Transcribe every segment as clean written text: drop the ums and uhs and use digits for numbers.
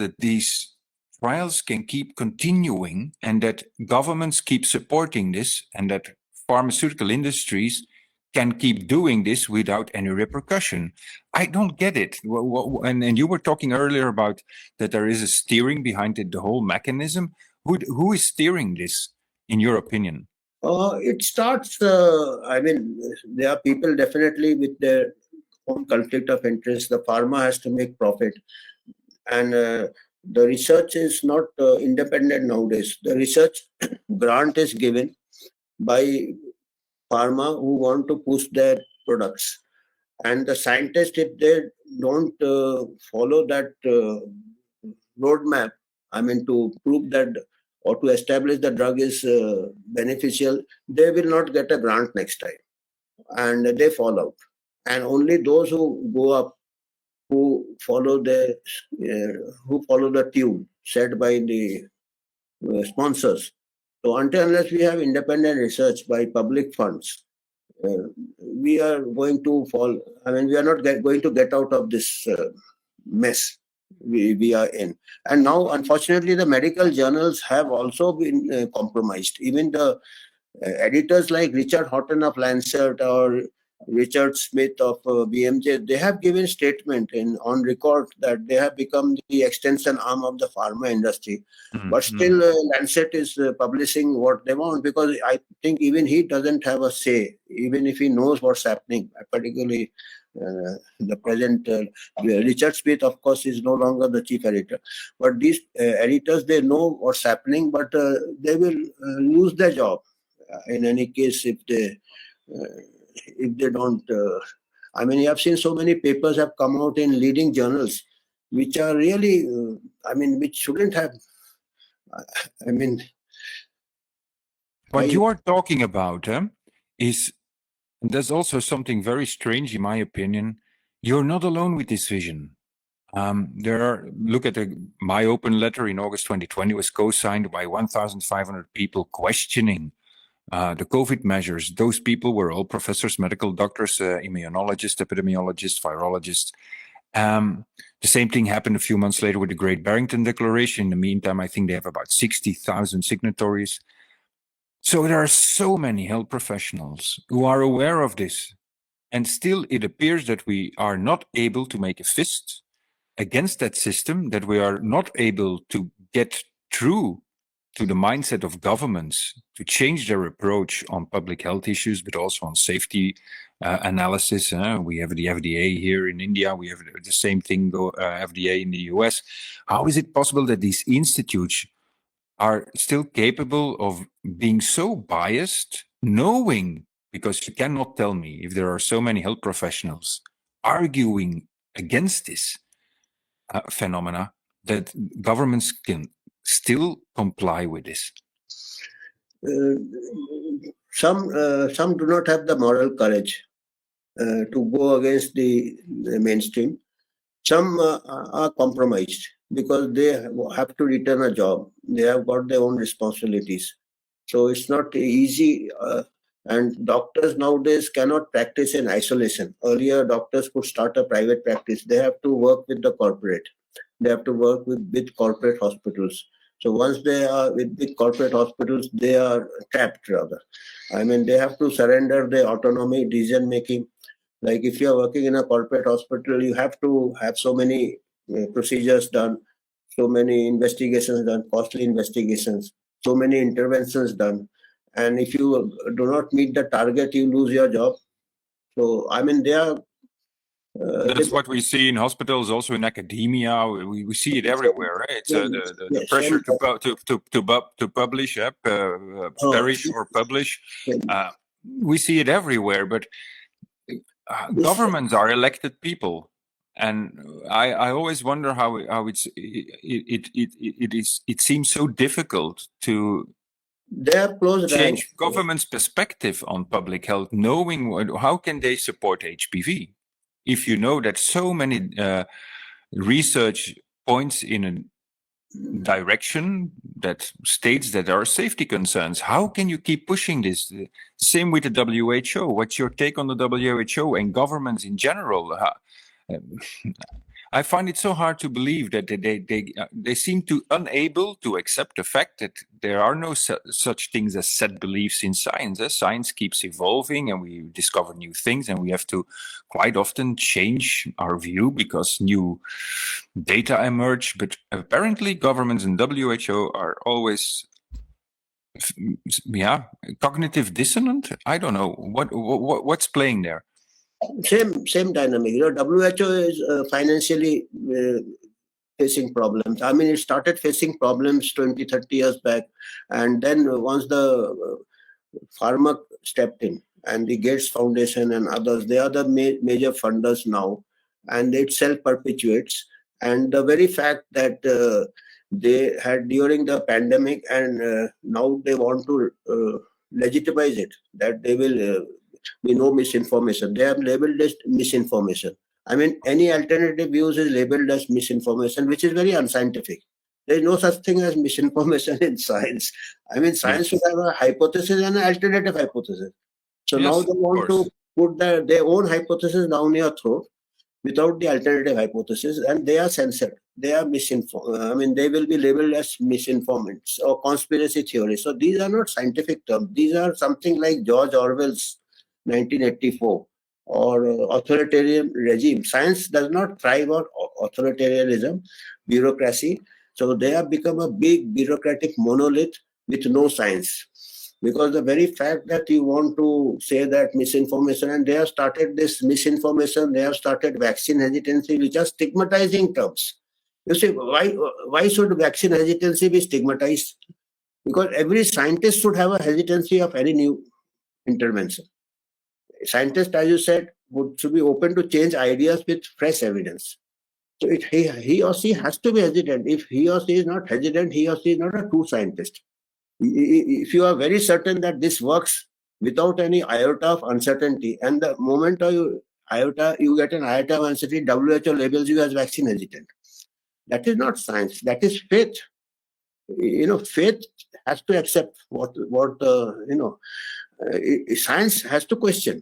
that these trials can keep continuing and that governments keep supporting this and that pharmaceutical industries can keep doing this without any repercussion? I don't get it. And you were talking earlier about that there is a steering behind it, the whole mechanism. Who is steering this, in your opinion? It starts, there are people definitely with their own conflict of interest. The pharma has to make profit. And the research is not independent nowadays. The research grant is given by pharma who want to push their products. And the scientists, if they don't follow that roadmap, to prove that or to establish the drug is beneficial, they will not get a grant next time. And they fall out. And only those who go up, who follow the tune set by the sponsors. So until unless we have independent research by public funds, we are going to fall. We are not going to get out of this mess we are in. And now, unfortunately, the medical journals have also been compromised. Even the editors like Richard Houghton of Lancet or Richard Smith of BMJ, they have given statement on record that they have become the extension arm of the pharma industry. Mm-hmm. But still, Lancet is publishing what they want, because I think even he doesn't have a say, even if he knows what's happening, particularly the present Richard Smith, of course, is no longer the chief editor. But these editors, they know what's happening, but they will lose their job in any case if they don't. You have seen so many papers have come out in leading journals, which are really, which shouldn't have. What you are talking about is. There's also something very strange, in my opinion. You're not alone with this vision. Look at my open letter in August 2020 was co-signed by 1,500 people questioning the COVID measures. Those people were all professors, medical doctors, immunologists, epidemiologists, virologists. The same thing happened a few months later with the Great Barrington Declaration. In the meantime, I think they have about 60,000 signatories. So there are so many health professionals who are aware of this. And still, it appears that we are not able to make a fist against that system, that we are not able to get through to the mindset of governments to change their approach on public health issues, but also on safety analysis. We have the FDA here in India. We have the same thing, FDA in the US. How is it possible that these institutes are still capable of being so biased, knowing, because you cannot tell me if there are so many health professionals arguing against this phenomena, that governments can still comply with this? Some do not have the moral courage to go against the mainstream. Some are compromised because they have to return a job. They have got their own responsibilities. So it's not easy. And doctors nowadays cannot practice in isolation. Earlier, doctors could start a private practice. They have to work with the corporate. They have to work with corporate hospitals. So once they are with corporate hospitals, they are trapped rather. They have to surrender their autonomy, decision making. Like if you are working in a corporate hospital, you have to have so many procedures done, so many investigations done, costly investigations, so many interventions done. And if you do not meet the target, you lose your job. So, they are... That's what we see in hospitals, also in academia. We see it everywhere, right? It's the pressure to publish, perish or publish. We see it everywhere, but governments are elected people, and I always wonder how it seems so difficult to change government's perspective on public health, knowing how can they support HPV if you know that so many research points in a direction that states that there are safety concerns. How can you keep pushing this? Same with the WHO. What's your take on the WHO and governments in general? I find it so hard to believe that they seem to unable to accept the fact that there are no such things as set beliefs in science. Science keeps evolving, and we discover new things, and we have to quite often change our view because new data emerge. But apparently, governments and WHO are always, cognitive dissonant. I don't know what's playing there. Same dynamic. WHO is financially facing problems. I mean, it started facing problems 20, 30 years back. And then once the pharma stepped in, and the Gates Foundation and others, they are the major funders now, and it self-perpetuates. And the very fact that they had during the pandemic, and now they want to legitimize it, that they will be no misinformation. They have labeled as misinformation. I mean, any alternative views is labeled as misinformation, which is very unscientific. There is no such thing as misinformation in science. I mean, science should have a hypothesis and an alternative hypothesis. So now they want to put their own hypothesis down your throat without the alternative hypothesis, and they are censored. They are misinformed. I mean, they will be labeled as misinformants or conspiracy theories. So these are not scientific terms. These are something like George Orwell's 1984 or authoritarian regime. Science does not thrive on authoritarianism, bureaucracy. So they have become a big bureaucratic monolith with no science. Because the very fact that you want to say that misinformation, and they have started this misinformation, they have started vaccine hesitancy, which are stigmatizing terms. You see, why should vaccine hesitancy be stigmatized? Because every scientist should have a hesitancy of any new intervention. Scientists, as you said, should be open to change ideas with fresh evidence. So he or she has to be hesitant. If he or she is not hesitant, he or she is not a true scientist. If you are very certain that this works without any iota of uncertainty, and the moment you get an iota of uncertainty, WHO labels you as vaccine hesitant. That is not science. That is faith. Faith has to accept what science has to question.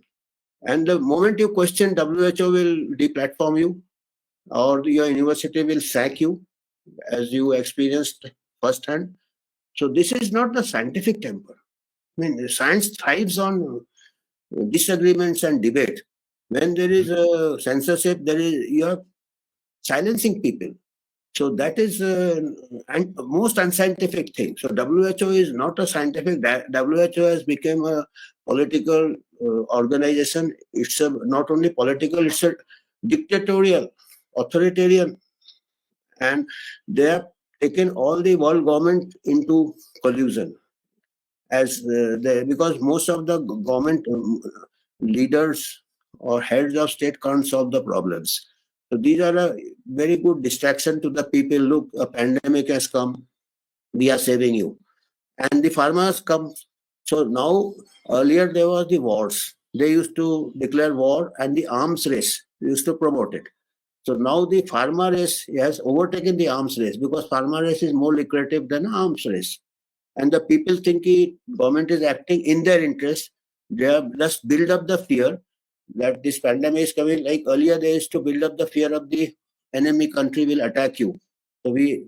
And the moment you question, WHO will deplatform you, or your university will sack you, as you experienced firsthand. So this is not the scientific temper. I mean, science thrives on disagreements and debate. When there is a censorship, you are silencing people. So that is the most unscientific thing. So WHO is not a scientific. WHO has become a political organization. It's not only political, it's a dictatorial, authoritarian, and they have taken all the world government into collusion. Because most of the government leaders or heads of state can't solve the problems. So these are a very good distraction to the people. Look, a pandemic has come. We are saving you. And the farmers come. So now, earlier there was the wars. They used to declare war, and the arms race. They used to promote it. So now the farmer race has overtaken the arms race, because farmer race is more lucrative than arms race. And the people think the government is acting in their interest. They have just build up the fear that this pandemic is coming. Like earlier, they used to build up the fear of the enemy country will attack you. So we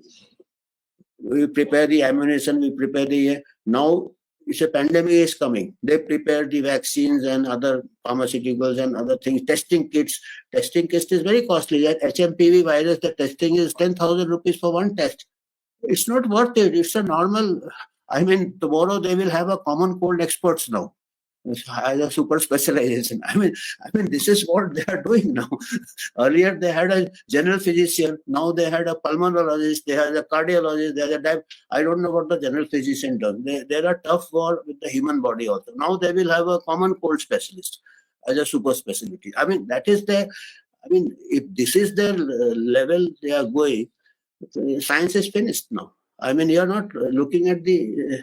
prepare the ammunition, we prepare now it's a pandemic is coming. They prepare the vaccines and other pharmaceuticals and other things. Testing kits is very costly. That HMPV virus, the testing is 10,000 rupees for one test. It's not worth it. It's a normal. I mean, tomorrow they will have a common cold experts now. As a super specialization. I mean, this is what they are doing now. Earlier they had a general physician. Now they had a pulmonologist. They had a cardiologist. They had a I don't know what the general physician does. They are tough war with the human body also. Now they will have a common cold specialist as a super specialty. I mean, that is the. I mean, if this is their level they are going, science is finished now. I mean, you are not looking at the